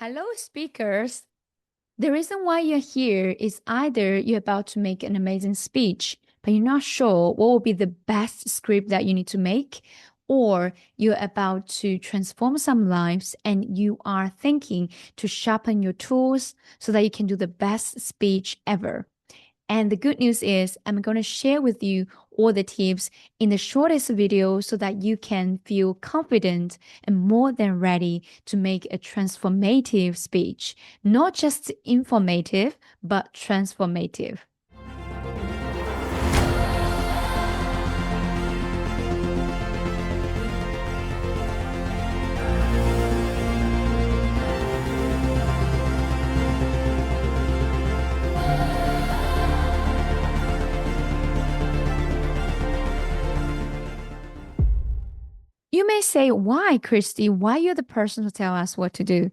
Hello, speakers. The reason why you're here is either you're about to make an amazing speech, but you're not sure what will be the best script that you need to make, or you're about to transform some lives and you are thinking to sharpen your tools so that you can do the best speech ever. And the good news is I'm going to share with you all the tips in the shortest video so that you can feel confident and more than ready to make a transformative speech. Not just informative, but transformative. You may say, why, Kristy? Why you're the person to tell us what to do?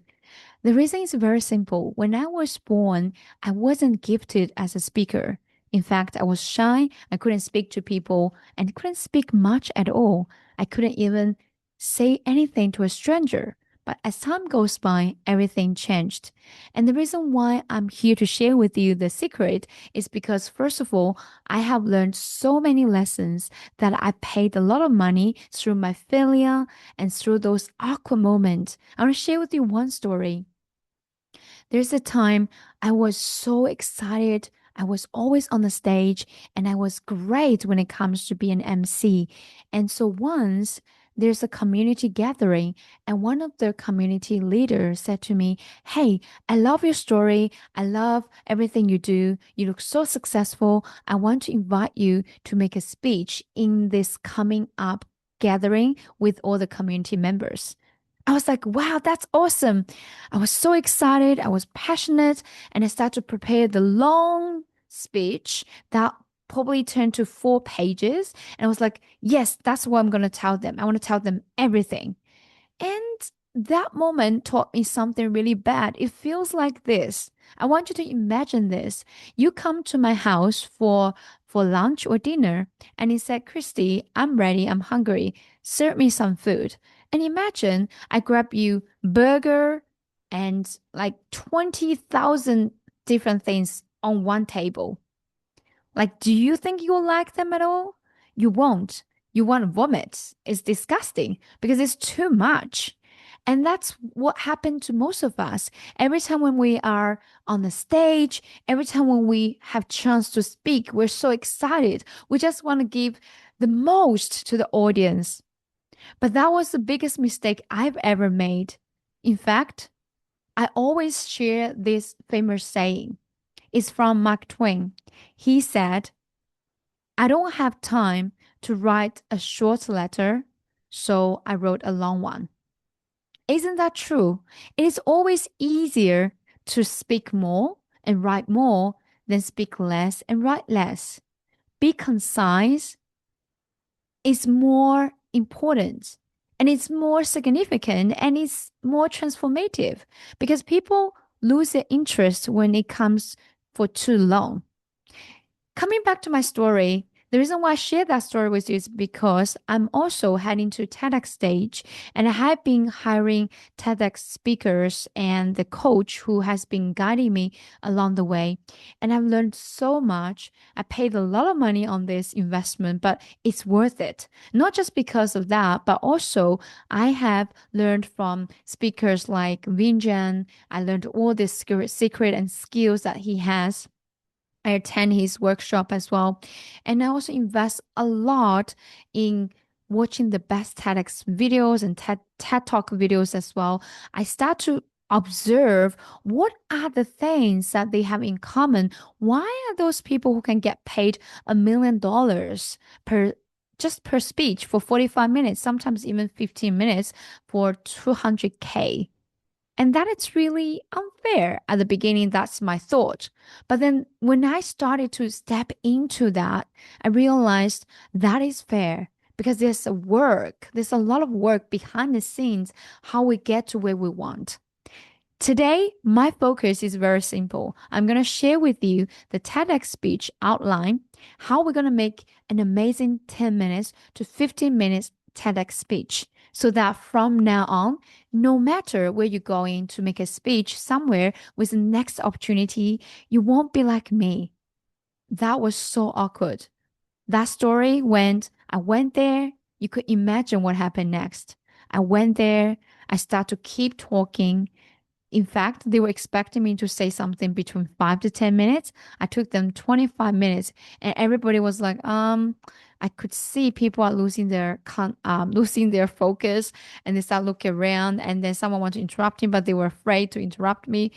The reason is very simple. When I was born, I wasn't gifted as a speaker. In fact, I was shy. I couldn't speak to people and couldn't speak much at all. I couldn't even say anything to a stranger. But as time goes by, everything changed. And the reason why I'm here to share with you the secret is because, first of all, I have learned so many lessons that I paid a lot of money through my failure and through those awkward moments. I want to share with you one story. There's a time I was so excited. I was always on the stage and I was great when it comes to being an MC. And so once there's a community gathering and one of the community leaders said to me, "Hey, I love your story. I love everything you do. You look so successful. I want to invite you to make a speech in this coming up gathering with all the community members." I was like, wow, that's awesome. I was so excited. I was passionate. And I started to prepare the long speech that probably turned to 4 pages. And I was like, yes, that's what I'm going to tell them. I want to tell them everything. And that moment taught me something really bad. It feels like this. I want you to imagine this. You come to my house for lunch or dinner, and you said, Kristy, I'm ready. I'm hungry. Serve me some food. And imagine I grab you burger and like 20,000 different things on one table. Like, do you think you'll like them at all? You won't. You want to vomit. It's disgusting because it's too much. And that's what happened to most of us. Every time when we are on the stage, every time when we have chance to speak, we're so excited. We just want to give the most to the audience. But that was the biggest mistake I've ever made. In fact, I always share this famous saying. It's from Mark Twain. He said, I don't have time to write a short letter, so I wrote a long one. Isn't that true? It is always easier to speak more and write more than speak less and write less. Be concise is more important and it's more significant and it's more transformative because people lose their interest when it comes for too long. Coming back to my story, the reason why I share that story with you is because I'm also heading to TEDx stage and I have been hiring TEDx speakers and the coach who has been guiding me along the way. And I've learned so much. I paid a lot of money on this investment, but it's worth it. Not just because of that, but also I have learned from speakers like Vinjan. I learned all this secret and skills that he has. I attend his workshop as well. And I also invest a lot in watching the best TEDx videos and TED Talk videos as well. I start to observe what are the things that they have in common. Why are those people who can get paid $1 million per speech for 45 minutes, sometimes even 15 minutes for 200K? And that is really unfair. At the beginning, that's my thought. But then when I started to step into that, I realized that is fair because there's there's a lot of work behind the scenes, how we get to where we want. Today, my focus is very simple. I'm going to share with you the TEDx speech outline, how we're going to make an amazing 10 minutes to 15 minutes TEDx speech. so that from now on, no matter where you're going to make a speech somewhere with the next opportunity, you won't be like me. That was so awkward. That story I went there, you could imagine what happened next. I went there, I start to keep talking. In fact, they were expecting me to say something between 5 to 10 minutes. I took them 25 minutes and everybody was like, I could see people are losing their focus and they start looking around and then someone wanted to interrupt me, but they were afraid to interrupt me.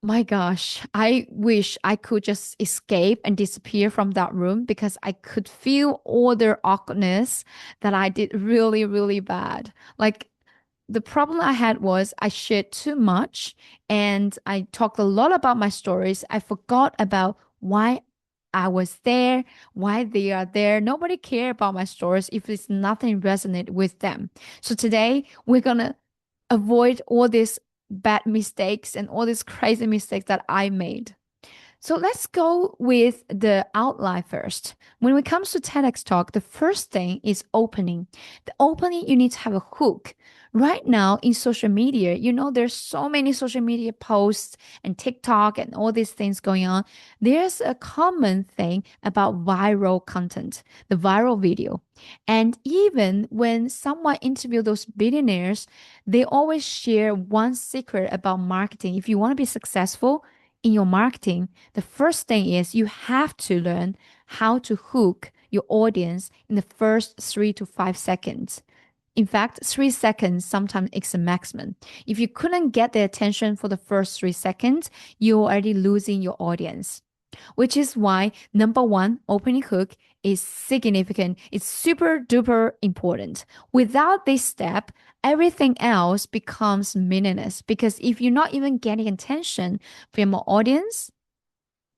My gosh, I wish I could just escape and disappear from that room because I could feel all their awkwardness that I did really, really bad. Like the problem I had was I shared too much and I talked a lot about my stories. I forgot about why I was there, why they are there. Nobody cared about my stories if it's nothing resonate with them. So today we're gonna avoid all these bad mistakes and all these crazy mistakes that I made. So let's go with the outline first. When it comes to TEDx talk, the first thing is opening. The opening, you need to have a hook. Right now in social media, there's so many social media posts and TikTok and all these things going on. There's a common thing about viral content, the viral video. And even when someone interview those billionaires, they always share one secret about marketing. If you want to be successful in your marketing, the first thing is you have to learn how to hook your audience in the first 3 to 5 seconds. In fact, 3 seconds sometimes is a maximum. If you couldn't get their attention for the first 3 seconds, you're already losing your audience, which is why number one, opening hook is significant. It's super duper important. Without this step, everything else becomes meaningless because if you're not even getting attention from your audience,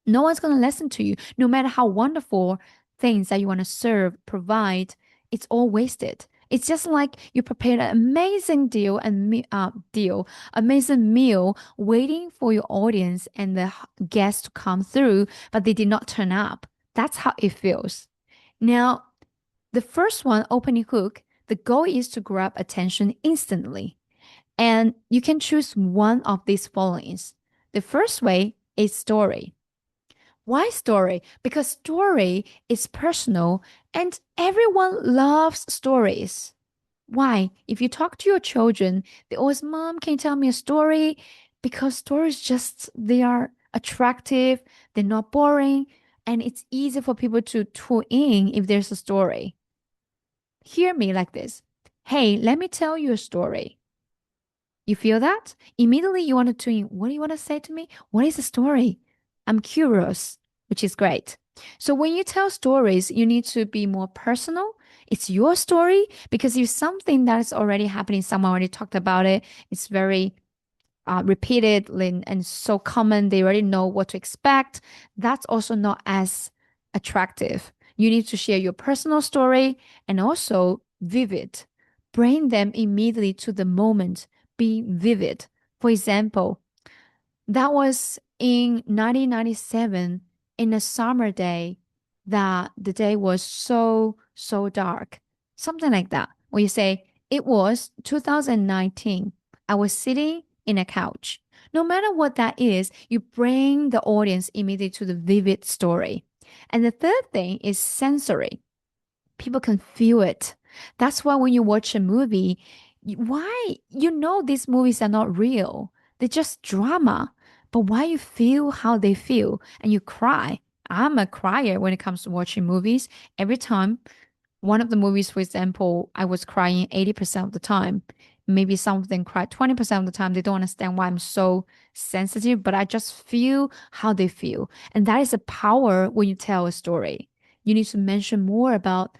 no one's going to listen to you. No matter how wonderful things that you want to serve, provide, it's all wasted. It's just like you prepared an amazing amazing meal, waiting for your audience and the guests to come through, but they did not turn up. That's how it feels. Now, the first one, opening hook, the goal is to grab attention instantly. And you can choose one of these followings. The first way is story. Why story? Because story is personal and everyone loves stories. Why? If you talk to your children, they always, Mom, can you tell me a story? Because stories just, they are attractive, they're not boring, and it's easy for people to tune in if there's a story. Hear me like this. Hey, let me tell you a story. You feel that? Immediately you want to tune in. What do you want to say to me? What is the story? I'm curious, which is great. So when you tell stories, you need to be more personal. It's your story because if something that is already happening, someone already talked about it, it's very repeated and so common, they already know what to expect. That's also not as attractive. You need to share your personal story and also vivid. Bring them immediately to the moment. Be vivid. For example, that was in 1997 in a summer day that the day was so, so dark. Something like that. When you say, it was 2019, I was sitting in a couch. No matter what that is, you bring the audience immediately to the vivid story. And the third thing is sensory. People can feel it. That's why when you watch a movie, why these movies are not real. They're just drama. But why you feel how they feel and you cry. I'm a crier when it comes to watching movies. Every time one of the movies, for example, I was crying 80% of the time. Maybe some of them cry 20% of the time. They don't understand why I'm so sensitive, but I just feel how they feel. And that is a power when you tell a story. You need to mention more about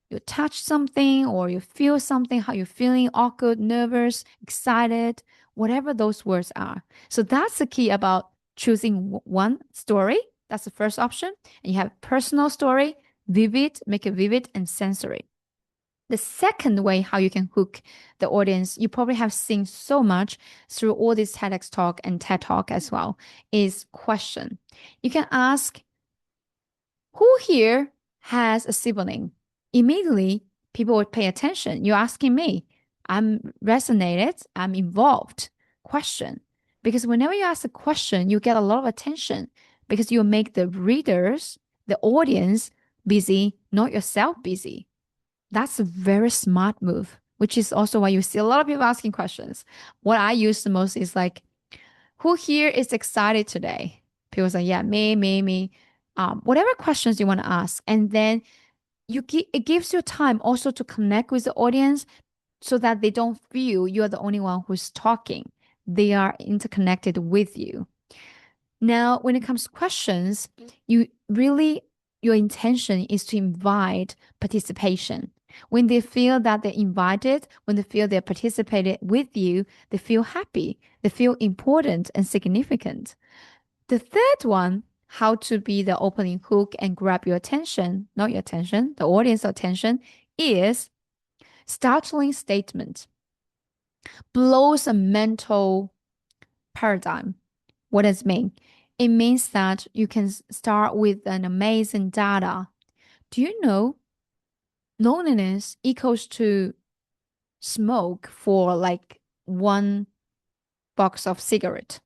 you touch something or you feel something, how you're feeling, awkward, nervous, excited, whatever those words are. So that's the key about choosing one story. That's the first option. And you have personal story, vivid, make it vivid and sensory. The second way how you can hook the audience, you probably have seen so much through all this TEDx talk and TED talk as well, is question. You can ask, who here has a sibling? Immediately, people would pay attention. You're asking me. I'm resonated. I'm involved. Question. Because whenever you ask a question, you get a lot of attention because you make the readers, the audience busy, not yourself busy. That's a very smart move, which is also why you see a lot of people asking questions. What I use the most is like, who here is excited today? People say, yeah, me. Whatever questions you want to ask. And then it gives you time also to connect with the audience so that they don't feel you're the only one who's talking. They are interconnected with you. Now, when it comes to questions, your intention is to invite participation. When they feel that they're invited, when they feel they're participated with you, they feel happy, they feel important and significant. The third one, how to be the opening hook and grab your attention, not your attention, the audience attention, is startling statement. Blows a mental paradigm. What does it mean? It means that you can start with an amazing data. Do you know loneliness equals to smoke for like one box of cigarette?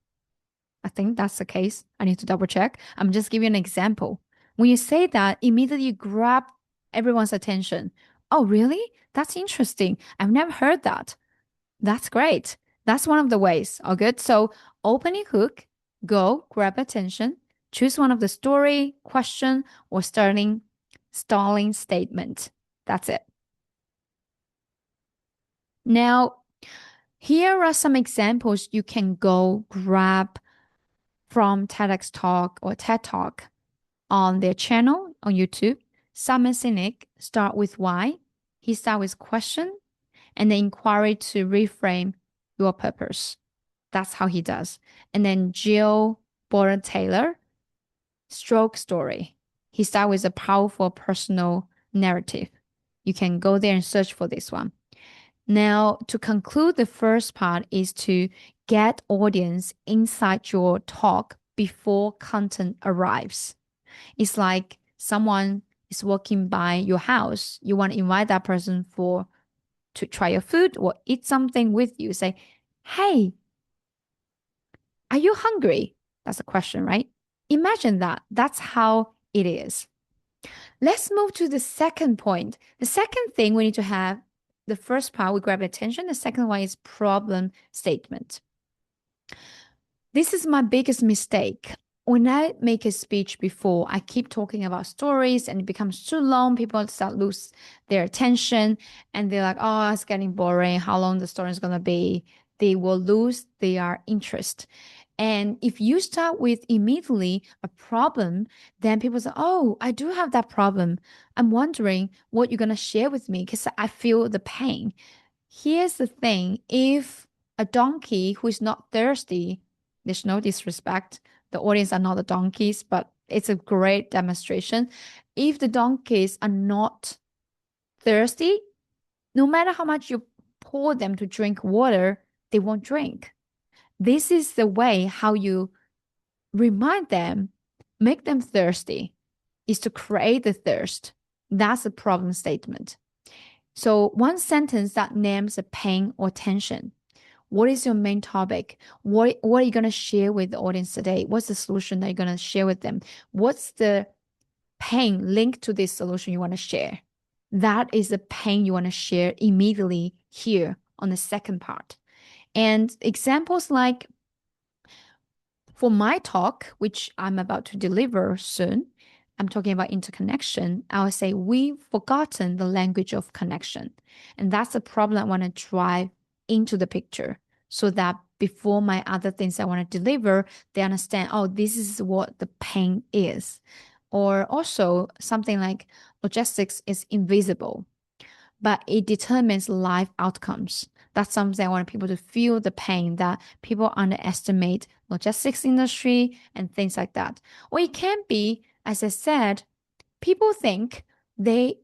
I think that's the case. I need to double check. I'm just giving an example. When you say that, immediately you grab everyone's attention. Oh, really? That's interesting. I've never heard that. That's great. That's one of the ways. All good. So opening hook, go grab attention, choose one of the story, question, or stalling statement. That's it. Now, here are some examples you can go grab from TEDx Talk or TED Talk on their channel on YouTube. Simon Sinek start with why. He start with question and then inquiry to reframe your purpose. That's how he does. And then Jill Boren Taylor, stroke story. He start with a powerful personal narrative. You can go there and search for this one. Now, to conclude, the first part is to get audience inside your talk before content arrives. It's like someone is walking by your house. You want to invite that person to try your food or eat something with you. Say, hey, are you hungry? That's a question, right? Imagine that. That's how it is. Let's move to the second point. The second thing we need to have, the first part, we grab attention. The second one is problem statement. This is my biggest mistake. When I make a speech before, I keep talking about stories and it becomes too long. People start lose their attention and they're like, oh, it's getting boring. How long the story is going to be? They will lose their interest. And if you start with immediately a problem, then people say, oh, I do have that problem. I'm wondering what you're going to share with me because I feel the pain. Here's the thing. If a donkey who is not thirsty, there's no disrespect. The audience are not the donkeys, but it's a great demonstration. If the donkeys are not thirsty, no matter how much you pour them to drink water, they won't drink. This is the way how you remind them, make them thirsty, is to create the thirst. That's a problem statement. So one sentence that names a pain or tension. What is your main topic? What are you going to share with the audience today? What's the solution that you're going to share with them? What's the pain linked to this solution you want to share? That is the pain you want to share immediately here on the second part. And examples like for my talk, which I'm about to deliver soon, I'm talking about interconnection. I would say we've forgotten the language of connection. And that's the problem I want to drive into the picture so that before my other things I want to deliver, they understand, oh, this is what the pain is. Or also something like logistics is invisible, but it determines life outcomes. That's something I want people to feel the pain that people underestimate logistics industry and things like that. Or it can be, as I said, people think people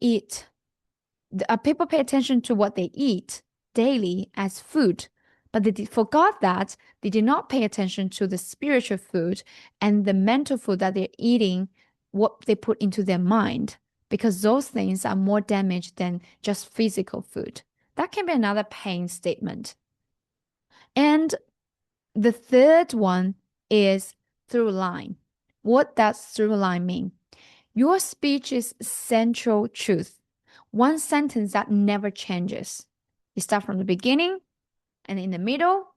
pay attention to what they eat daily as food, but they forgot that they did not pay attention to the spiritual food and the mental food that they're eating, what they put into their mind. because those things are more damaged than just physical food. That can be another pain statement. And the third one is through line. What does through line mean? Your speech is central truth. One sentence that never changes. You start from the beginning and in the middle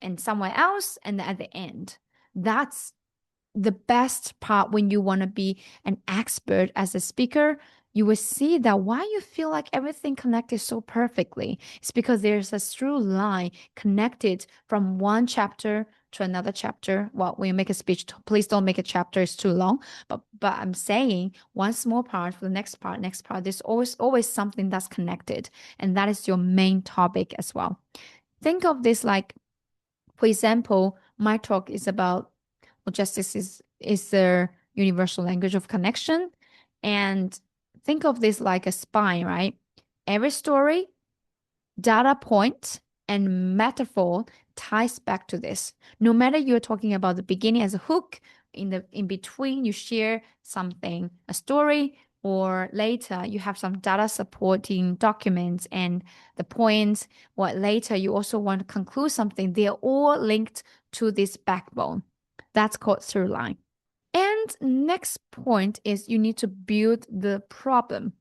and somewhere else and at the end. That's the best part when you want to be an expert as a speaker. You will see that why you feel like everything connected so perfectly. It's because there's a through line connected from one chapter to another chapter. Well, when you make a speech, please don't make a chapter, it's too long. But I'm saying one small part for the next part, next part. There's always something that's connected, and that is your main topic as well. Think of this like, for example, my talk is about justice is the universal language of connection. And think of this like a spine, right? Every story, data point, and metaphor ties back to this. No matter you're talking about the beginning as a hook, in between you share something, a story, or later you have some data supporting documents and the points, or later you also want to conclude something, they're all linked to this backbone. That's called through line. And next point is you need to build the problem.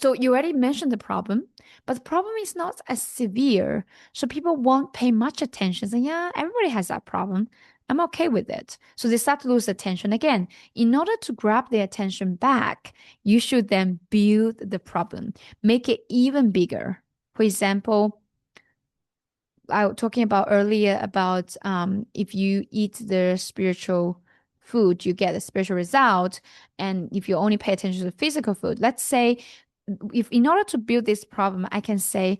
So you already mentioned the problem, but the problem is not as severe. So people won't pay much attention. So yeah, everybody has that problem. I'm okay with it. So they start to lose attention again. In order to grab their attention back, you should then build the problem, make it even bigger. For example, I was talking about earlier about if you eat the spiritual food, you get a spiritual result. And if you only pay attention to the physical food, let's say, if in order to build this problem, I can say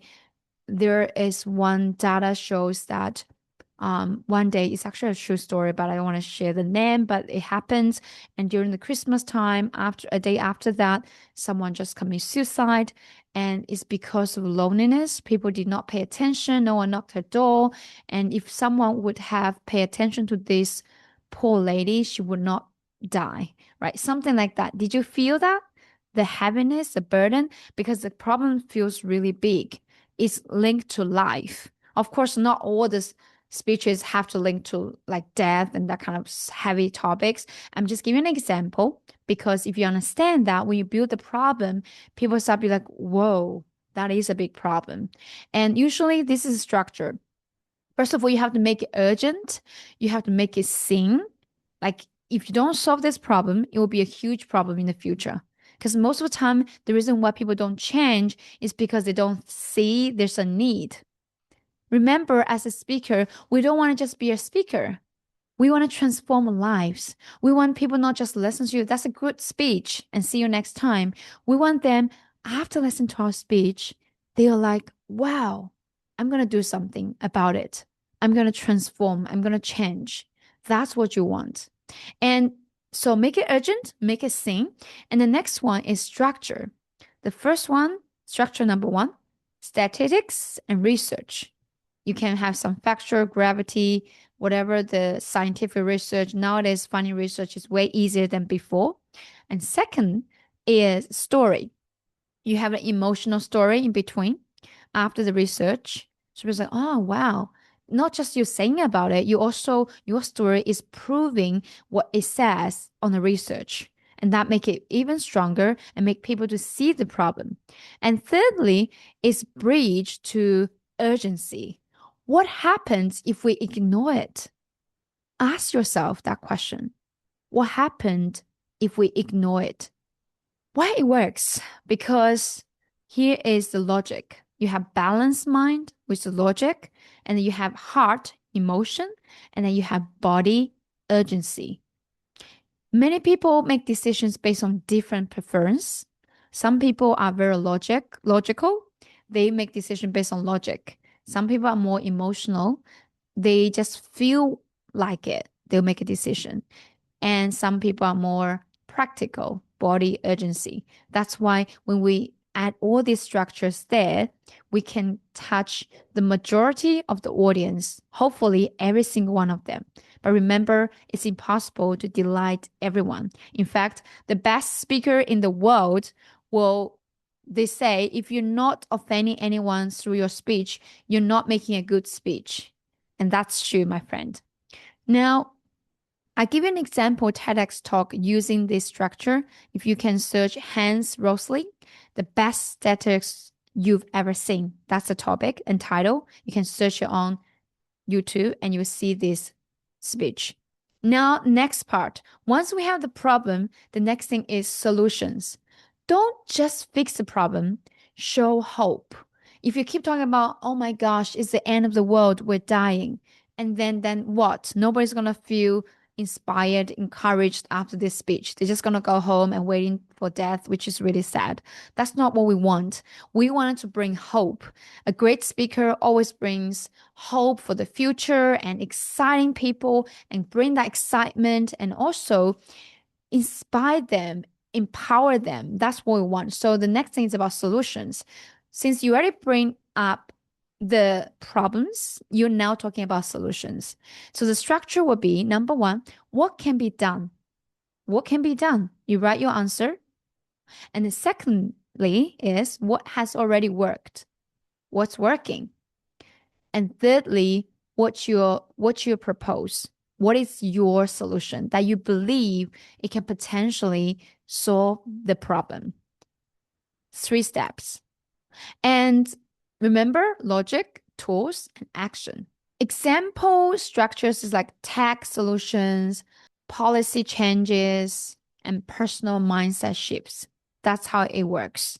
there is one data shows that one day, it's actually a true story, but I don't want to share the name, but it happens. And during the Christmas time, after a day after that, someone just committed suicide. And it's because of loneliness. People did not pay attention. No one knocked her door. And if someone would have paid attention to this poor lady, she would not die, right? Something like that. Did you feel that? The heaviness, the burden, because the problem feels really big. It's linked to life. Of course, not all this speeches have to link to like death and that kind of heavy topics. I'm just giving an example because if you understand that when you build the problem, people start to be like, whoa, that is a big problem. And usually this is structured. First of all, you have to make it urgent. You have to make it sing. Like if you don't solve this problem, it will be a huge problem in the future. Because most of the time, the reason why people don't change is because they don't see there's a need. Remember, as a speaker, we don't want to just be a speaker. We want to transform lives. We want people not just listen to you. That's a good speech and see you next time. We want them, after listening to our speech, they are like, wow, I'm going to do something about it. I'm going to transform. I'm going to change. That's what you want. And so make it urgent, make it sing. And the next one is structure. The first one, structure number one, statistics and research. You can have some factual gravity, whatever the scientific research. Nowadays, finding research is way easier than before. And second is story. You have an emotional story in between after the research. So it's like, oh, wow. Not just you saying about it, you also, your story is proving what it says on the research. And that make it even stronger and make people to see the problem. And thirdly is bridge to urgency. What happens if we ignore it? Ask yourself that question. What happened if we ignore it? Why it works? Because here is the logic. You have balanced mind with the logic, and then you have heart, emotion, and then you have body, urgency. Many people make decisions based on different preference. Some people are very logical. They make decisions based on logic. Some people are more emotional. They just feel like it. They'll make a decision. And some people are more practical, body urgency. That's why when we add all these structures there, we can touch the majority of the audience, hopefully every single one of them. But remember, it's impossible to delight everyone. In fact, the best speaker in the world will, they say, if you're not offending anyone through your speech, you're not making a good speech. And that's true, my friend. Now, I give you an example TEDx talk using this structure. If you can search Hans Rosling, the best statistics you've ever seen. That's the topic and title. You can search it on YouTube and you'll see this speech. Now, next part. Once we have the problem, the next thing is solutions. Don't just fix the problem, show hope. If you keep talking about, oh my gosh, it's the end of the world, we're dying. And then what? Nobody's gonna feel inspired, encouraged after this speech. They're just gonna go home and waiting for death, which is really sad. That's not what we want. We wanted to bring hope. A great speaker always brings hope for the future and exciting people and bring that excitement and also inspire them, empower them. That's what we want. So the next thing is about solutions. Since you already bring up the problems, you're now talking about solutions. So the structure will be number one, what can be done? What can be done? You write your answer. And then secondly is what has already worked? What's working? And thirdly, what you propose? What is your solution that you believe it can potentially solve the problem? 3 steps. And remember logic, tools, and action. Example structures is like tech solutions, policy changes, and personal mindset shifts. That's how it works.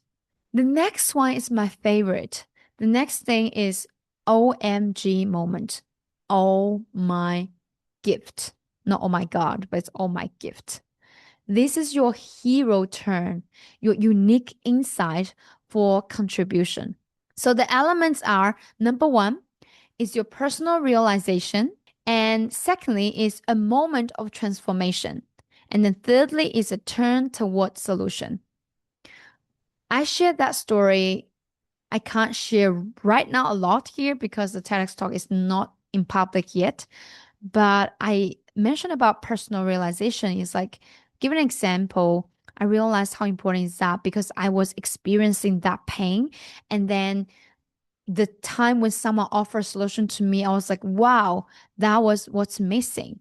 The next one is my favorite. The next thing is OMG moment. Oh my gift. Not oh my God, but it's oh my gift. This is your hero turn, your unique insight for contribution. So the elements are number one is your personal realization. And secondly is a moment of transformation. And then thirdly is a turn toward solution. I shared that story. I can't share right now a lot here because the TEDx talk is not in public yet. But I mentioned about personal realization is like, give an example. I realized how important is that because I was experiencing that pain. And then the time when someone offered a solution to me, I was like, wow, that was what's missing.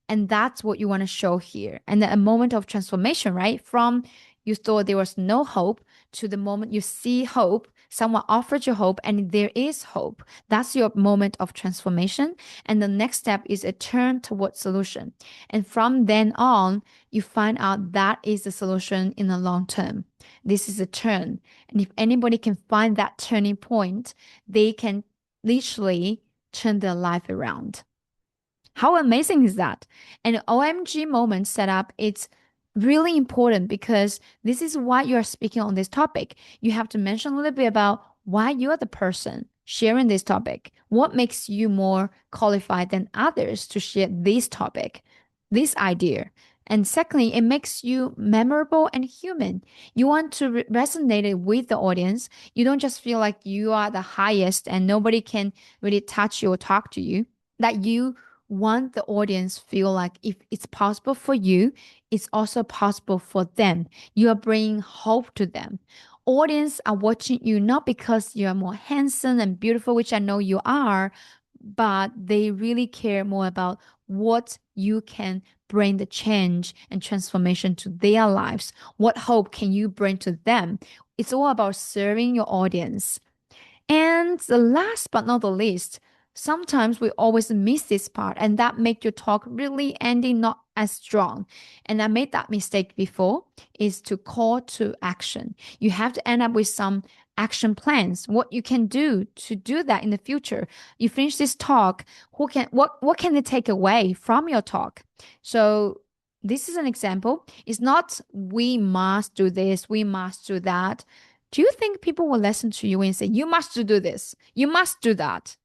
And that's what you want to show here. And then a moment of transformation, right? From you thought there was no hope to the moment you see hope, someone offered you hope and there is hope. That's your moment of transformation. And the next step is a turn towards solution. And from then on, you find out that is the solution in the long term. This is a turn. And if anybody can find that turning point, they can literally turn their life around. How amazing is that? And OMG moment setup, it's really important because this is why you are speaking on this topic. You have to mention a little bit about why you are the person sharing this topic. What makes you more qualified than others to share this topic, this idea? And secondly, it makes you memorable and human. You want to resonate it with the audience. You don't just feel like you are the highest and nobody can really touch you or talk to you. That you want the audience feel like if it's possible for you, it's also possible for them. You are bringing hope to them. Audience are watching you not because you are more handsome and beautiful, which I know you are, but they really care more about what you can bring the change and transformation to their lives. What hope can you bring to them? It's all about serving your audience. And the last but not the least, sometimes we always miss this part, and that make your talk really ending not as strong. And I made that mistake before, is to call to action. You have to end up with some action plans, what you can do to do that in the future. You finish this talk, what can they take away from your talk? So this is an example. It's not we must do this, we must do that. Do you think people will listen to you and say, you must do this, you must do that?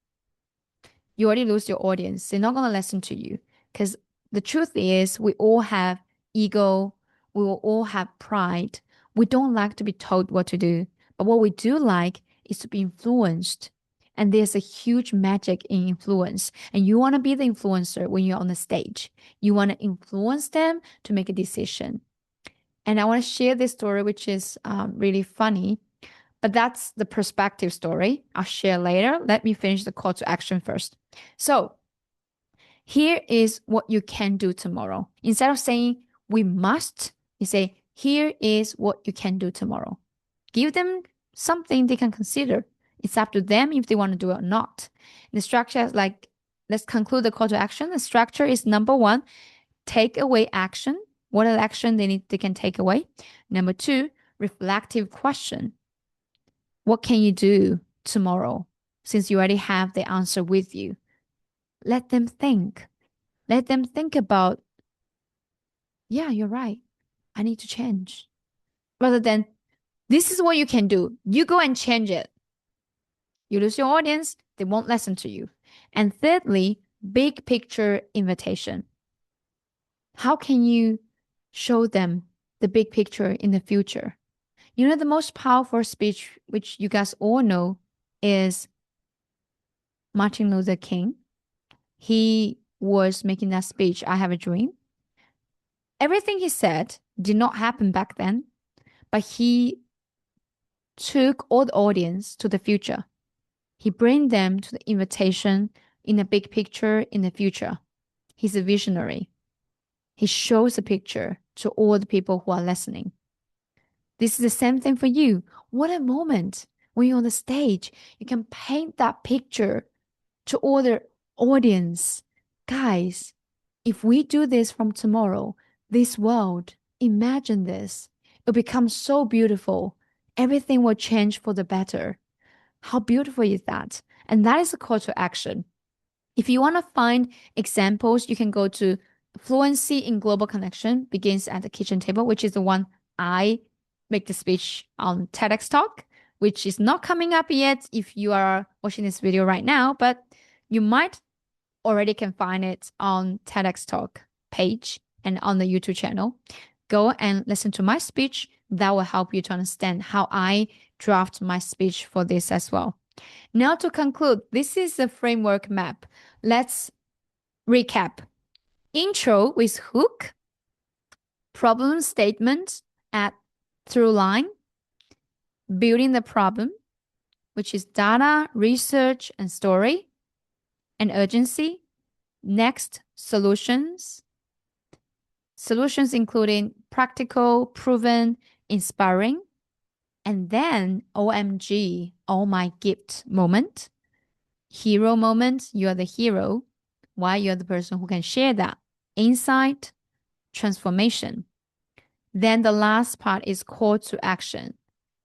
You already lose your audience. They're not going to listen to you. Because the truth is, we all have ego. We will all have pride. We don't like to be told what to do. But what we do like is to be influenced And there's a huge magic in influence. And you want to be the influencer when you're on the stage. You want to influence them to make a decision. And I want to share this story, which is really funny. But that's the perspective story. I'll share later. Let me finish the call to action first. So here is what you can do tomorrow. Instead of saying we must, you say, here is what you can do tomorrow. Give them something they can consider. It's up to them if they want to do it or not. And the structure is like, let's conclude the call to action. The structure is number 1, take away action. What are the action they can take away? Number 2, reflective question. What can you do tomorrow since you already have the answer with you? Let them think. Let them think about, yeah, you're right. I need to change. Rather than, this is what you can do. You go and change it. You lose your audience, they won't listen to you. And thirdly, big picture invitation. How can you show them the big picture in the future? You know, the most powerful speech, which you guys all know, is Martin Luther King. He was making that speech, I Have a Dream. Everything he said did not happen back then, but he took all the audience to the future. He bring them to the invitation in the big picture in the future. He's a visionary. He shows a picture to all the people who are listening. This is the same thing for you. What a moment when you're on the stage. You can paint that picture to all the audience. Guys, if we do this from tomorrow, this world, imagine this. It'll become so beautiful. Everything will change for the better. How beautiful is that? And that is a call to action. If you want to find examples, you can go to Fluency in Global Connection Begins at the Kitchen Table, which is the one I make the speech on TEDx Talk, which is not coming up yet if you are watching this video right now, but you might already can find it on TEDx Talk page and on the YouTube channel. Go and listen to my speech. That will help you to understand how I draft my speech for this as well. Now to conclude, this is the framework map. Let's recap. Intro with hook, problem statement at throughline, building the problem, which is data, research, and story, and urgency. Next, solutions. Solutions including practical, proven, inspiring. And then OMG, oh my gift moment. Hero moment, you are the hero. Why you're the person who can share that. Insight, transformation. Then the last part is call to action.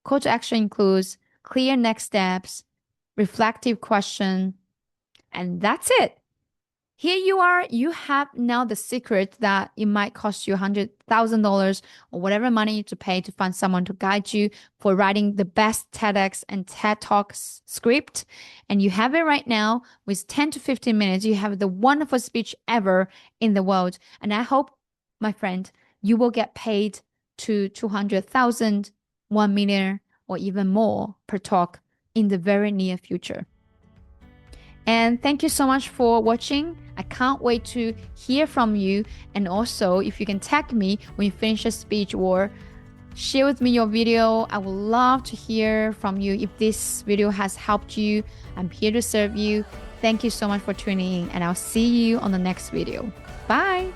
Call to action includes clear next steps, reflective question, and that's it. Here you are, you have now the secret that it might cost you $100,000 or whatever money to pay to find someone to guide you for writing the best TEDx and TED Talks script. And you have it right now with 10 to 15 minutes. You have the wonderful speech ever in the world. And I hope, my friend, you will get paid to 200,000, 1 million, or even more per talk in the very near future. And thank you so much for watching. I can't wait to hear from you. And also, if you can tag me when you finish a speech or share with me your video, I would love to hear from you. If this video has helped you, I'm here to serve you. Thank you so much for tuning in, and I'll see you on the next video. Bye.